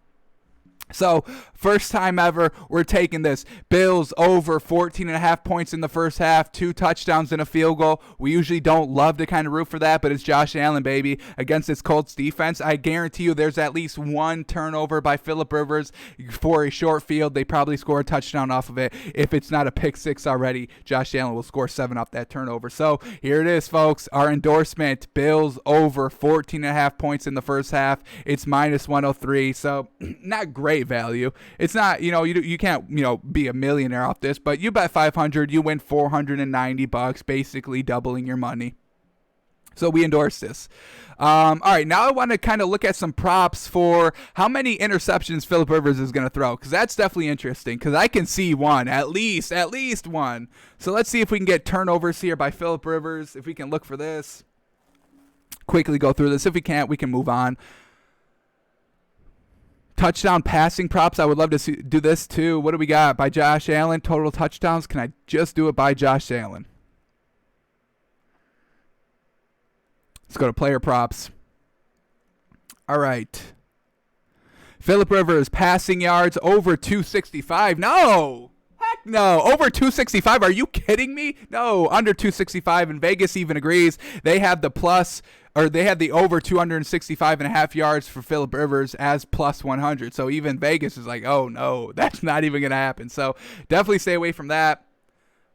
So, first time ever, we're taking this. Bills over 14.5 points in the first half, 2 touchdowns and a field goal. We usually don't love to kind of root for that, but it's Josh Allen, baby, against this Colts defense. I guarantee you there's at least one turnover by Phillip Rivers for a short field. They probably score a touchdown off of it. If it's not a pick six already, Josh Allen will score 7 off that turnover. So, here it is, folks. Our endorsement, Bills over 14.5 points in the first half. It's minus 103, so not great value. It's not, you can't, be a millionaire off this, but you bet 500, you win $490, basically doubling your money. So we endorse this. All right, now I want to kind of look at some props for how many interceptions Phillip Rivers is going to throw, because that's definitely interesting, because I can see one, at least one. So let's see if we can get turnovers here by Phillip Rivers, if we can look for this. Quickly go through this. If we can't, we can move on. Touchdown passing props. I would love to do this too. What do we got? By Josh Allen, total touchdowns. Can I just do it by Josh Allen? Let's go to player props. All right. Phillip Rivers, passing yards over 265. No. Heck no. Over 265. Are you kidding me? No. Under 265. And Vegas even agrees. They have the over 265.5 yards for Phillip Rivers as plus 100. So even Vegas is like, oh no, that's not even going to happen. So definitely stay away from that.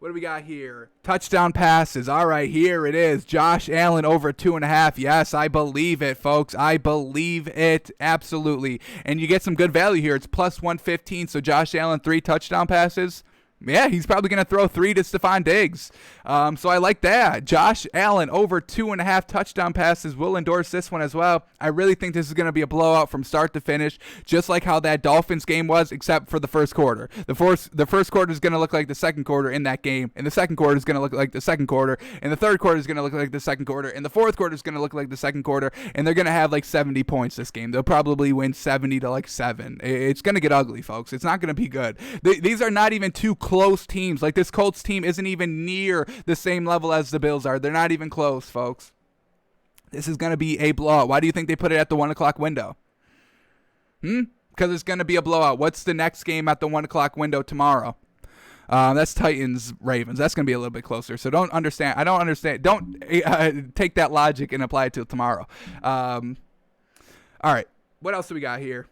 What do we got here? Touchdown passes. All right, here it is. Josh Allen over 2.5. Yes, I believe it, folks. I believe it. Absolutely. And you get some good value here. It's plus 115. So Josh Allen, 3 touchdown passes. Yeah, he's probably going to throw 3 to Stephon Diggs. So I like that. Josh Allen over 2.5 touchdown passes. We'll endorse this one as well. I really think this is going to be a blowout from start to finish, just like how that Dolphins game was, except for the first quarter. The first quarter is going to look like the second quarter in that game, and the second quarter is going to look like the second quarter, and the third quarter is going to look like the second quarter, and the fourth quarter is going to look like the second quarter, and they're going to have like 70 points this game. They'll probably win 70 to like 7. It's going to get ugly, folks. It's not going to be good. These are not even too close teams. Like this Colts team isn't even near the same level as the Bills are. They're not even close, folks. This is going to be a blowout. Why do you think they put it at the 1 o'clock window? Because it's going to be a blowout. What's the next game at the 1 o'clock window tomorrow? That's Titans-Ravens. That's going to be a little bit closer. So don't take that logic and apply it to tomorrow. All right. What else do we got here?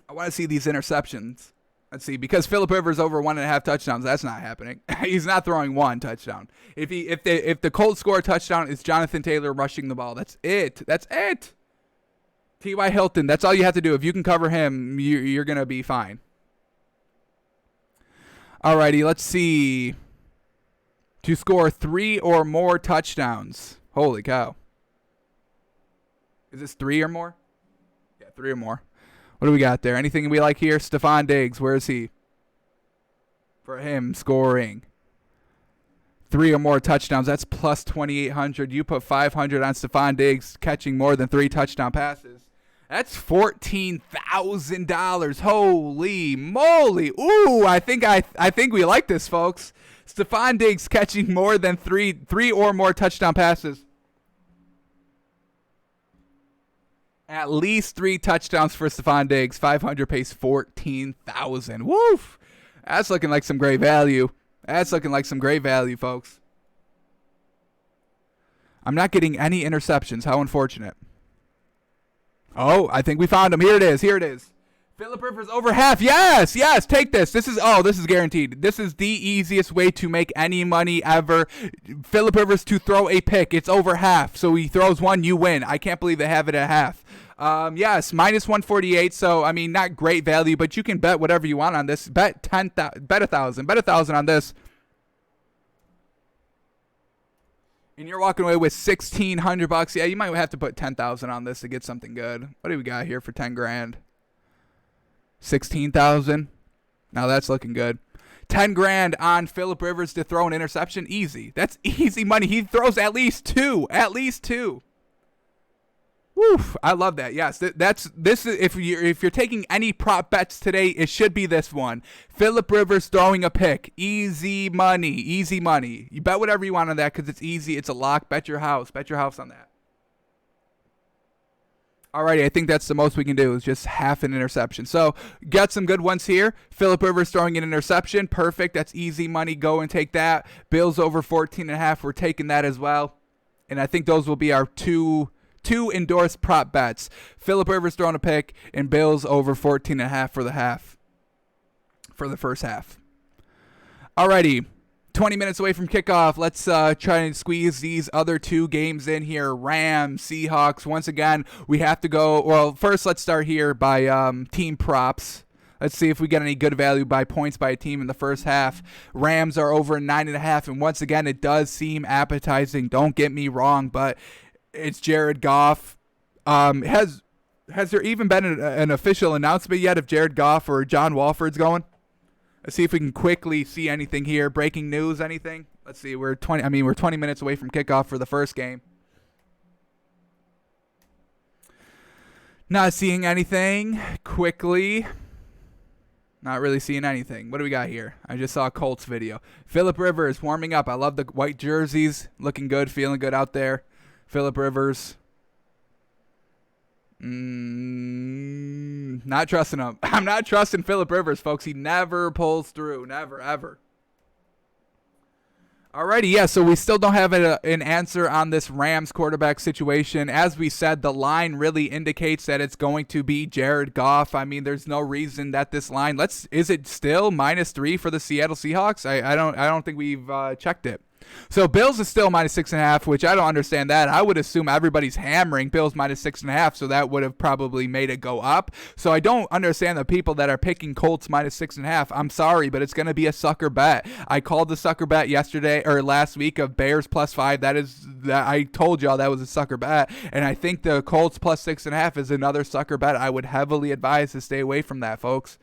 I want to see these interceptions. Let's see, because Phillip Rivers over 1.5 touchdowns, that's not happening. He's not throwing 1 touchdown. If the Colts score a touchdown, it's Jonathan Taylor rushing the ball. That's it. T.Y. Hilton, that's all you have to do. If you can cover him, you're going to be fine. Alrighty, let's see. To score 3 or more touchdowns. Holy cow. Is this 3 or more? Yeah, 3 or more. What do we got there? Anything we like here? Stephon Diggs, where is he? For him, scoring 3 or more touchdowns. That's plus 2,800. You put 500 on Stephon Diggs catching more than 3 touchdown passes. That's $14,000. Holy moly! Ooh, I think we like this, folks. Stephon Diggs catching more than three or more touchdown passes. At least 3 touchdowns for Stephon Diggs. 500 pays 14,000. Woof. That's looking like some great value. That's looking like some great value, folks. I'm not getting any interceptions. How unfortunate. Oh, I think we found him. Here it is. Here it is. Philip Rivers over half. Yes, yes, take this. This is guaranteed. This is the easiest way to make any money ever. Philip Rivers to throw a pick. It's over half. So he throws one, you win. I can't believe they have it at half. Yes, minus 148. So, I mean, not great value, but you can bet whatever you want on this. Bet 10,000, bet 1,000, bet 1,000 on this. And you're walking away with $1,600. Yeah, you might have to put 10,000 on this to get something good. What do we got here for 10 grand? 16,000. Now that's looking good. 10 grand on Philip Rivers to throw an interception. Easy. That's easy money. He throws at least two. At least two. Woof. I love that. Yes. This is if you're taking any prop bets today, it should be this one. Philip Rivers throwing a pick. Easy money. Easy money. You bet whatever you want on that because it's easy. It's a lock. Bet your house. Bet your house on that. Alrighty, I think that's the most we can do is just half an interception. So, got some good ones here. Philip Rivers throwing an interception. Perfect. That's easy money. Go and take that. Bills over 14.5. We're taking that as well. And I think those will be our two endorsed prop bets. Philip Rivers throwing a pick and Bills over 14.5 for the half. For the first half. Alrighty. 20 minutes away from kickoff. Let's try and squeeze these other two games in here. Rams, Seahawks. Once again, we have to go. Well, first, let's start here by team props. Let's see if we get any good value by points by a team in the first half. Rams are over 9.5. And once again, it does seem appetizing. Don't get me wrong, but it's Jared Goff. Has there even been an official announcement yet if Jared Goff or John Wolford's going? Let's see if we can quickly see anything here. Breaking news, anything? Let's see. We're 20 minutes away from kickoff for the first game. Not seeing anything quickly. Not really seeing anything. What do we got here? I just saw a Colts video. Philip Rivers warming up. I love the white jerseys. Looking good, feeling good out there. Philip Rivers. Not trusting him. I'm not trusting Philip Rivers, folks. He never pulls through. Never, ever. Alrighty, yeah, so we still don't have an answer on this Rams quarterback situation. As we said, the line really indicates that it's going to be Jared Goff. I mean, there's no reason that this line, is it still -3 for the Seattle Seahawks? I don't think we've checked it. So Bills is still -6.5, which I don't understand that. I would assume everybody's hammering Bills -6.5, so that would have probably made it go up. So I don't understand the people that are picking Colts -6.5. I'm sorry, but it's going to be a sucker bet. I called the sucker bet yesterday or last week of Bears +5. I told y'all that was a sucker bet, and I think the Colts +6.5 is another sucker bet. I would heavily advise to stay away from that, folks.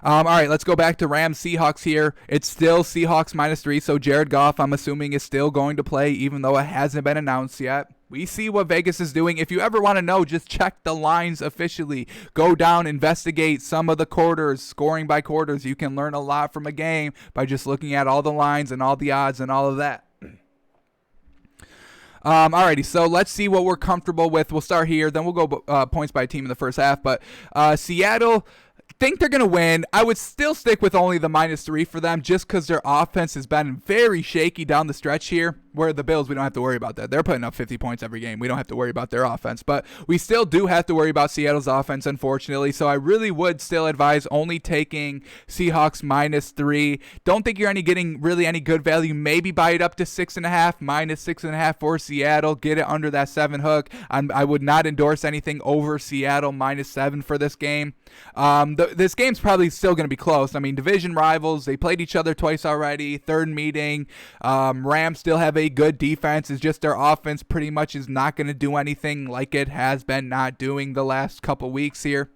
All right, let's go back to Rams Seahawks here. It's still Seahawks -3, so Jared Goff, I'm assuming, is still going to play, even though it hasn't been announced yet. We see what Vegas is doing. If you ever want to know, just check the lines officially. Go down, investigate some of the quarters, scoring by quarters. You can learn a lot from a game by just looking at all the lines and all the odds and all of that. Alrighty, so let's see what we're comfortable with. We'll start here, then we'll go points by team in the first half. But Seattle, think they're going to win. I would still stick with only the -3 for them just because their offense has been very shaky down the stretch here, where the Bills, we don't have to worry about that. They're putting up 50 points every game. We don't have to worry about their offense. But we still do have to worry about Seattle's offense, unfortunately. So I really would still advise only taking Seahawks -3. Don't think you're getting really any good value. Maybe buy it up to 6.5, -6.5 for Seattle. Get it under that 7 hook. I would not endorse anything over Seattle -7 for this game. This game's probably still going to be close. I mean, division rivals, they played each other twice already. Third meeting. Rams still have a good defense. It's just their offense pretty much is not going to do anything like it has been not doing the last couple weeks here.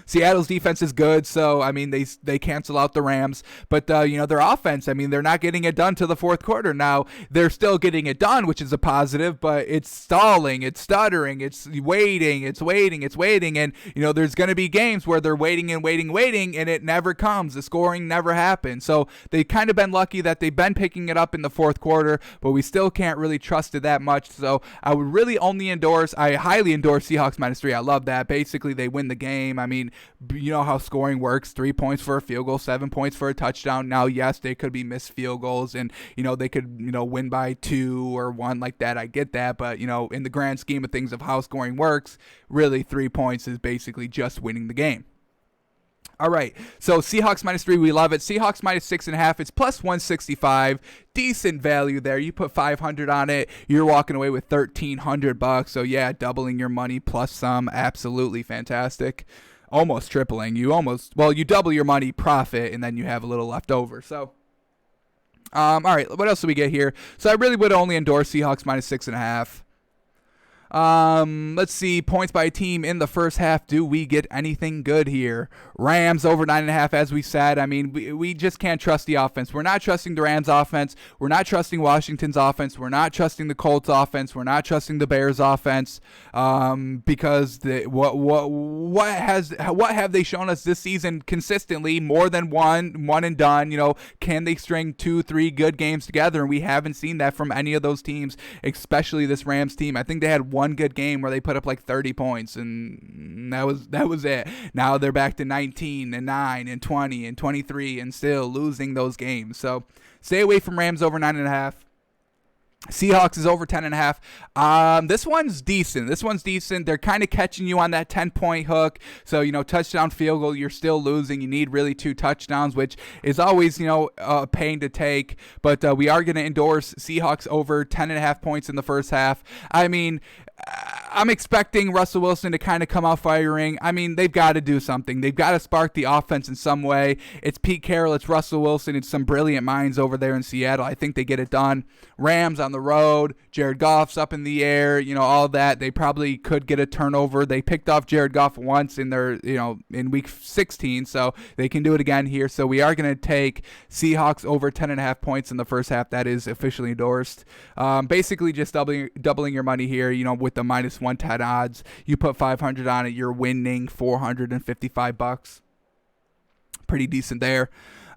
Seattle's defense is good, so I mean they cancel out the Rams, but their offense, I mean they're not getting it done to the fourth quarter. Now they're still getting it done, which is a positive, but it's stalling, it's stuttering, it's waiting, and there's going to be games where they're waiting, and it never comes. The scoring never happens. So they've kind of been lucky that they've been picking it up in the fourth quarter, but we still can't really trust it that much. So I would really I highly endorse Seahawks -3. I love that. Basically, they win the game. I mean, you know how scoring works: 3 points for a field goal, 7 points for a touchdown. Now, yes, they could be missed field goals, and they could win by 2 or 1 like that. I get that, but in the grand scheme of things of how scoring works, really 3 points is basically just winning the game. All right, so Seahawks -3, we love it. Seahawks -6.5, it's plus 165. Decent value there. You put 500 on it, you're walking away with $1,300. So yeah, doubling your money plus some, absolutely fantastic. Almost tripling. You double your money profit, and then you have a little left over. So, all right, what else do we get here? So I really would only endorse Seahawks -6.5. Let's see, points by team in the first half. Do we get anything good here? Rams over 9.5, as we said. I mean, we just can't trust the offense. We're not trusting the Rams offense. We're not trusting Washington's offense. We're not trusting the Colts offense. We're not trusting the Bears offense. Because what have they shown us this season consistently? More than one and done. Can they string 2-3 good games together? And we haven't seen that from any of those teams, especially this Rams team. I think they had one good game where they put up like 30 points, and that was it. Now they're back to 19 and 9 and 20 and 23 and still losing those games. So stay away from Rams over 9.5. Seahawks is over 10.5. This one's decent. They're kind of catching you on that 10-point hook. So, touchdown, field goal, you're still losing. You need really 2 touchdowns, which is always, a pain to take. But we are going to endorse Seahawks over 10.5 points in the first half. I mean, I'm expecting Russell Wilson to kind of come out firing. I mean, they've got to do something. They've got to spark the offense in some way. It's Pete Carroll, it's Russell Wilson, it's some brilliant minds over there in Seattle. I think they get it done. Rams on the road, Jared Goff's up in the air, all that. They probably could get a turnover. They picked off Jared Goff once in their, in week 16, so they can do it again here. So we are going to take Seahawks over 10.5 points in the first half. That is officially endorsed. Basically just doubling your money here, with the -110 odds. You put 500 on it, you're winning $455. Pretty decent there.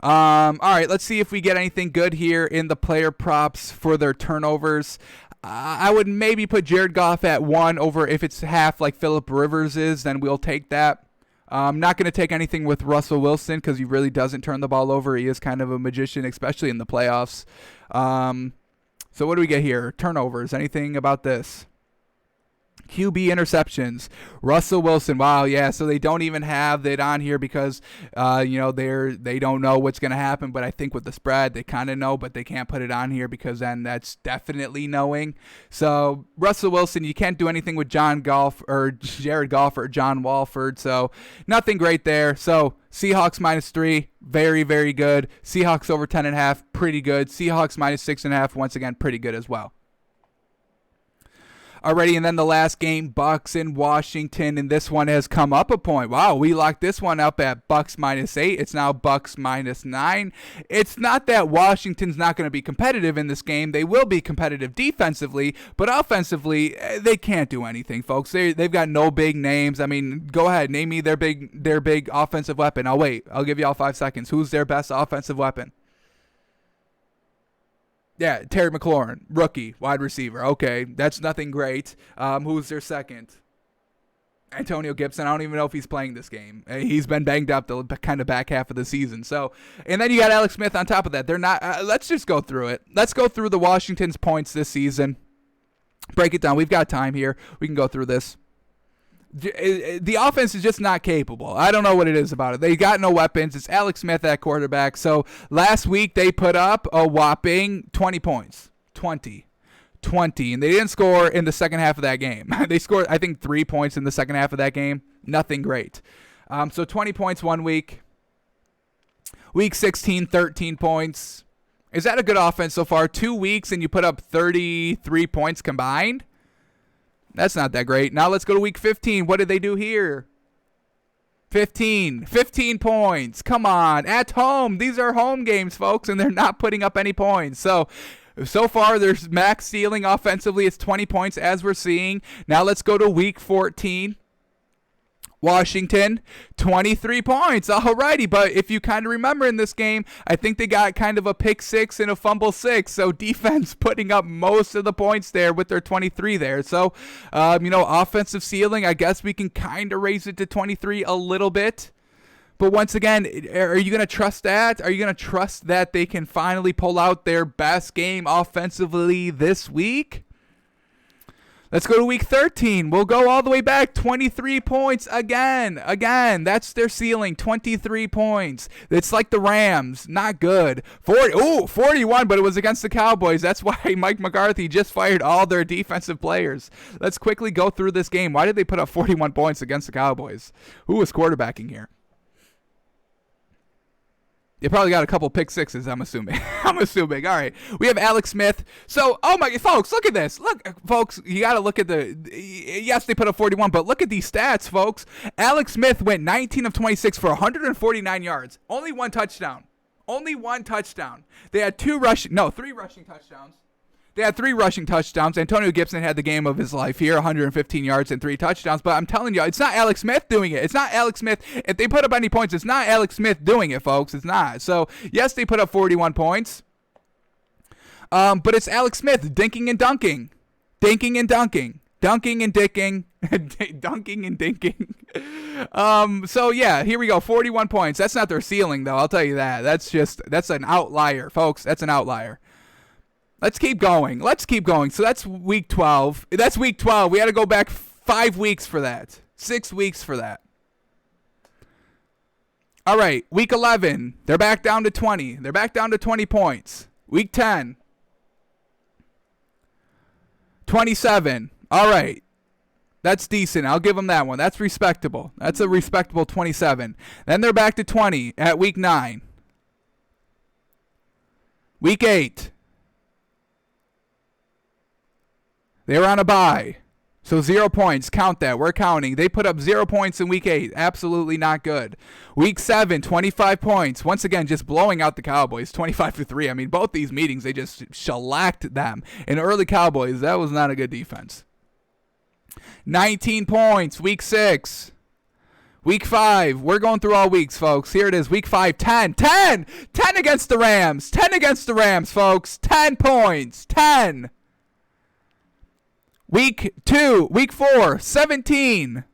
All right, let's see if we get anything good here in the player props for their turnovers. I would maybe put Jared Goff at 1 over if it's half like Phillip Rivers is, then we'll take that. I'm not going to take anything with Russell Wilson because he really doesn't turn the ball over. He is kind of a magician, especially in the playoffs. So what do we get here? Turnovers. Anything about this? QB interceptions. Russell Wilson. Wow, yeah. So they don't even have it on here because they don't know what's going to happen. But I think with the spread, they kind of know, but they can't put it on here because then that's definitely knowing. So Russell Wilson, you can't do anything with Jared Goff or John Walford. So nothing great there. So Seahawks -3, very, very good. Seahawks over 10.5, pretty good. Seahawks -6.5, once again, pretty good as well. Alrighty, and then the last game, Bucks in Washington, and this one has come up a point. Wow, we locked this one up at Bucks -8. It's now Bucks -9. It's not that Washington's not going to be competitive in this game. They will be competitive defensively, but offensively, they can't do anything, folks. They've got no big names. I mean, go ahead, name me their big offensive weapon. I'll wait. I'll give you all 5 seconds. Who's their best offensive weapon? Yeah, Terry McLaurin, rookie, wide receiver. Okay, that's nothing great. Who's their second? Antonio Gibson. I don't even know if he's playing this game. He's been banged up the kind of back half of the season. So, and then you got Alex Smith on top of that. They're not. Let's just go through it. Let's go through the Washington's points this season. Break it down. We've got time here. We can go through this. The offense is just not capable. I don't know what it is about it. They got no weapons. It's Alex Smith at quarterback. So last week they put up a whopping 20 points. 20. And they didn't score in the second half of that game. They scored, I think, 3 points in the second half of that game. Nothing great. So 20 points 1 week. Week 16, 13 points. Is that a good offense so far? 2 weeks and you put up 33 points combined? That's not that great. Now let's go to week 15. What did they do here? 15 points. Come on, at home. These are home games, folks, and they're not putting up any points. So far, there's max ceiling offensively. It's 20 points, as we're seeing. Now let's go to week 14. Washington, 23 points. Alrighty, but if you kind of remember in this game, I think they got kind of a pick 6 and a fumble 6. So defense putting up most of the points there with their 23 there. So, offensive ceiling, I guess we can kind of raise it to 23 a little bit. But once again, are you going to trust that? Are you going to trust that they can finally pull out their best game offensively this week? Let's go to week 13. We'll go all the way back. 23 points again. That's their ceiling. 23 points. It's like the Rams. Not good. 41, but it was against the Cowboys. That's why Mike McCarthy just fired all their defensive players. Let's quickly go through this game. Why did they put up 41 points against the Cowboys? Who was quarterbacking here? They probably got a couple pick sixes, I'm assuming. All right. We have Alex Smith. So, folks, look at this. Look, folks, you got to look at yes, they put up 41, but look at these stats, folks. Alex Smith went 19 of 26 for 149 yards. Only one touchdown. They had three rushing touchdowns. They had 3 rushing touchdowns. Antonio Gibson had the game of his life here, 115 yards and 3 touchdowns. But I'm telling you, it's not Alex Smith doing it. It's not Alex Smith. If they put up any points, it's not Alex Smith doing it, folks. It's not. So, yes, they put up 41 points. But it's Alex Smith dinking and dunking. Dunking and dicking. Dunking and dinking. So, yeah, here we go. 41 points. That's not their ceiling, though. I'll tell you that. That's an outlier, folks. That's an outlier. Let's keep going. So that's week 12. We had to go back 5 weeks for that. 6 weeks for that. All right, week 11. They're back down to 20. 20 points. Week 10. 27. All right. That's decent. I'll give them that one. That's respectable. That's a respectable 27. Then they're back to 20 at week 9. Week 8. They were on a bye. So 0 points. Count that. We're counting. They put up 0 points in week 8. Absolutely not good. Week 7, 25 points. Once again, just blowing out the Cowboys. 25-3. I mean, both these meetings, they just shellacked them. And early Cowboys, that was not a good defense. 19 points. Week 6. Week 5. We're going through all weeks, folks. Here it is. Week 5. 10 against the Rams. 10 against the Rams, folks. 10 points. 10. Week 4, 17.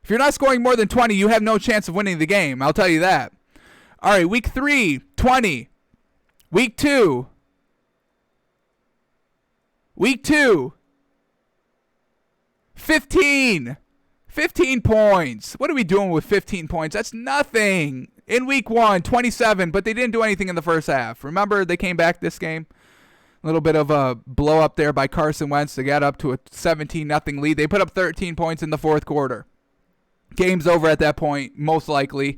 If you're not scoring more than 20, you have no chance of winning the game. I'll tell you that. All right, week 3, 20. Week 2. 15. 15 points. What are we doing with 15 points? That's nothing. In week 1, 27, but they didn't do anything in the first half. Remember, they came back this game? A little bit of a blow up there by Carson Wentz to get up to a 17-0 lead. They put up 13 points in the fourth quarter. Game's over at that point, most likely.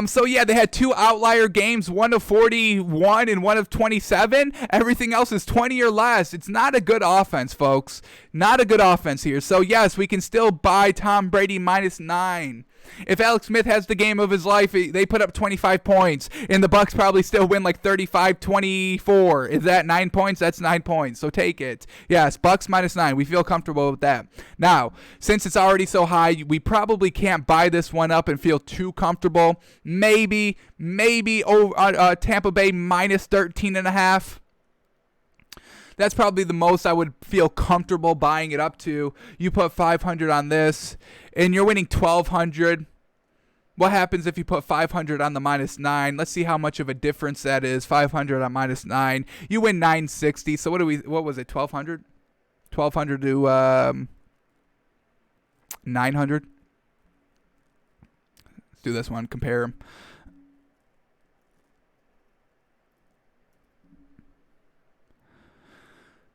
So, yeah, they had 2 outlier games, one of 41 and one of 27. Everything else is 20 or less. It's not a good offense, folks. Not a good offense here. So, yes, we can still buy Tom Brady -9. If Alex Smith has the game of his life, they put up 25 points, and the Bucs probably still win like 35-24. Is that 9 points? That's 9 points, so take it. Yes, Bucs -9. We feel comfortable with that. Now, since it's already so high, we probably can't buy this one up and feel too comfortable. Maybe Tampa Bay -13.5. That's probably the most I would feel comfortable buying it up to. You put 500 on this, and you're winning 1,200. What happens if you put 500 on the -9? Let's see how much of a difference that is. 500 on -9. You win 960. So what was it, 1,200? 1,200 to 900. Let's do this one. Compare them.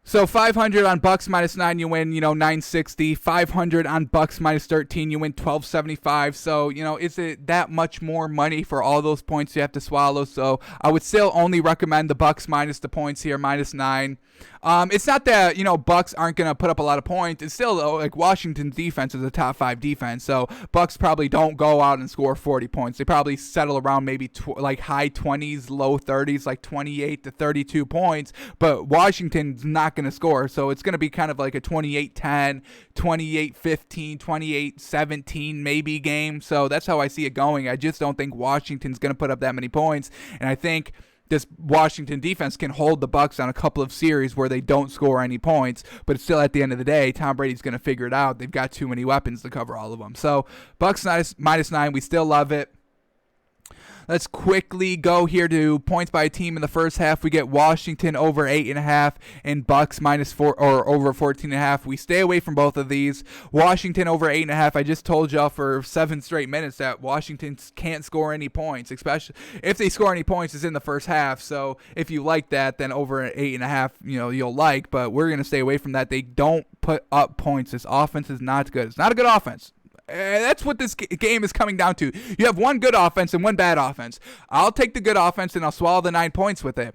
So 500 on Bucks -9, you win, 960. 500 on Bucks -13, you win 1275. So, is it that much more money for all those points you have to swallow? So I would still only recommend the Bucks minus the points here, -9. It's not that, Bucks aren't going to put up a lot of points. It's still, like, Washington's defense is a top 5 defense. So Bucks probably don't go out and score 40 points. They probably settle around maybe like high 20s, low 30s, like 28 to 32 points. But Washington's not going to score. So it's going to be kind of like a 28-10, 28-15, 28-17 maybe game. So that's how I see it going. I just don't think Washington's going to put up that many points. And I think this Washington defense can hold the Bucks on a couple of series where they don't score any points, but it's still at the end of the day, Tom Brady's going to figure it out. They've got too many weapons to cover all of them. So Bucks -9, we still love it. Let's quickly go here to points by team in the first half. We get Washington over 8.5 and Bucks -4 or over 14.5. We stay away from both of these. Washington over 8.5. I just told y'all for 7 straight minutes that Washington can't score any points, especially if they score any points. It's in the first half. So if you like that, then over 8.5, you'll like. But we're gonna stay away from that. They don't put up points. This offense is not good. It's not a good offense. That's what this game is coming down to. You have one good offense and one bad offense. I'll take the good offense and I'll swallow the 9 points with it.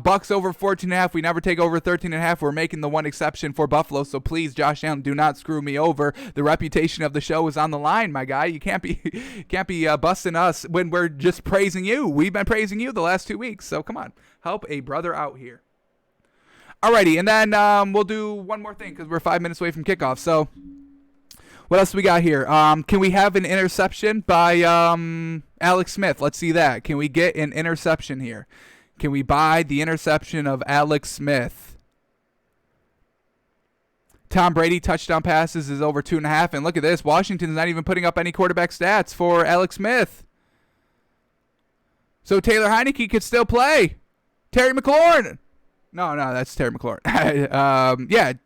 Bucks over 14.5. We never take over 13.5. We're making the one exception for Buffalo. So please, Josh Allen, do not screw me over. The reputation of the show is on the line, my guy. You can't be busting us when we're just praising you. We've been praising you the last 2 weeks. So come on, help a brother out here. Alrighty, and then we'll do one more thing because we're 5 minutes away from kickoff. So what else we got here? Can we have an interception by Alex Smith? Let's see that. Can we get an interception here? Can we buy the interception of Alex Smith? Tom Brady touchdown passes is over 2.5. And look at this. Washington's not even putting up any quarterback stats for Alex Smith. So Taylor Heineke could still play. Terry McLaurin. No, that's Terry McLaurin.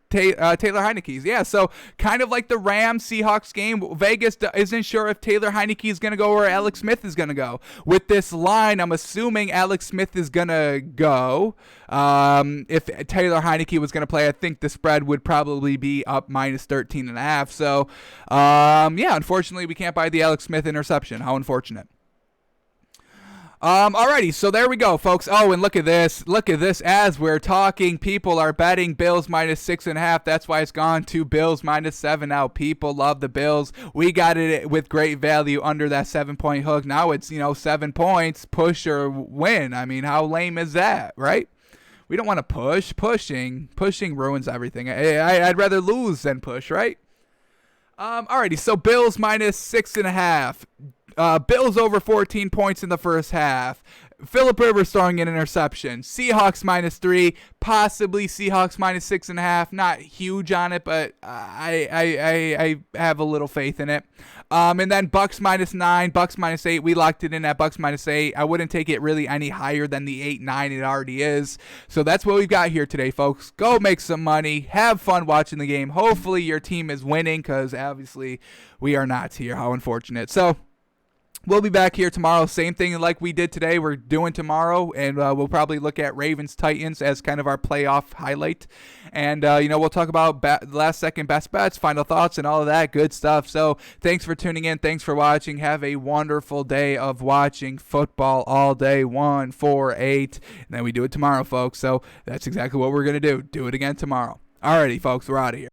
Taylor Heineke's. Yeah, so kind of like the Rams-Seahawks game, Vegas isn't sure if Taylor Heineke is going to go or Alex Smith is going to go. With this line, I'm assuming Alex Smith is going to go. If Taylor Heineke was going to play, I think the spread would probably be up -13.5. So, unfortunately, we can't buy the Alex Smith interception. How unfortunate. Alrighty, so there we go, folks. Oh, and look at this. Look at this. As we're talking, people are betting Bills -6.5. That's why it's gone to Bills -7 now. People love the Bills. We got it with great value under that 7-point hook. Now it's, 7 points, push or win. I mean, how lame is that, right? We don't want to push. Pushing ruins everything. I'd rather lose than push, right? Alrighty, so Bills -6.5. Bills over 14 points in the first half. Phillip Rivers throwing an interception. Seahawks -3, possibly Seahawks -6.5. Not huge on it, but I have a little faith in it. And then Bucks -9, Bucks -8. We locked it in at Bucks -8. I wouldn't take it really any higher than the 8-9 it already is. So that's what we've got here today, folks. Go make some money. Have fun watching the game. Hopefully your team is winning because obviously we are not here. How unfortunate. So we'll be back here tomorrow. Same thing like we did today. We're doing tomorrow, and we'll probably look at Ravens-Titans as kind of our playoff highlight. And, we'll talk about last-second best bets, final thoughts, and all of that good stuff. So thanks for tuning in. Thanks for watching. Have a wonderful day of watching football all day, 1, 4, 8. And then we do it tomorrow, folks. So that's exactly what we're going to do. Do it again tomorrow. Alrighty, folks. We're out of here.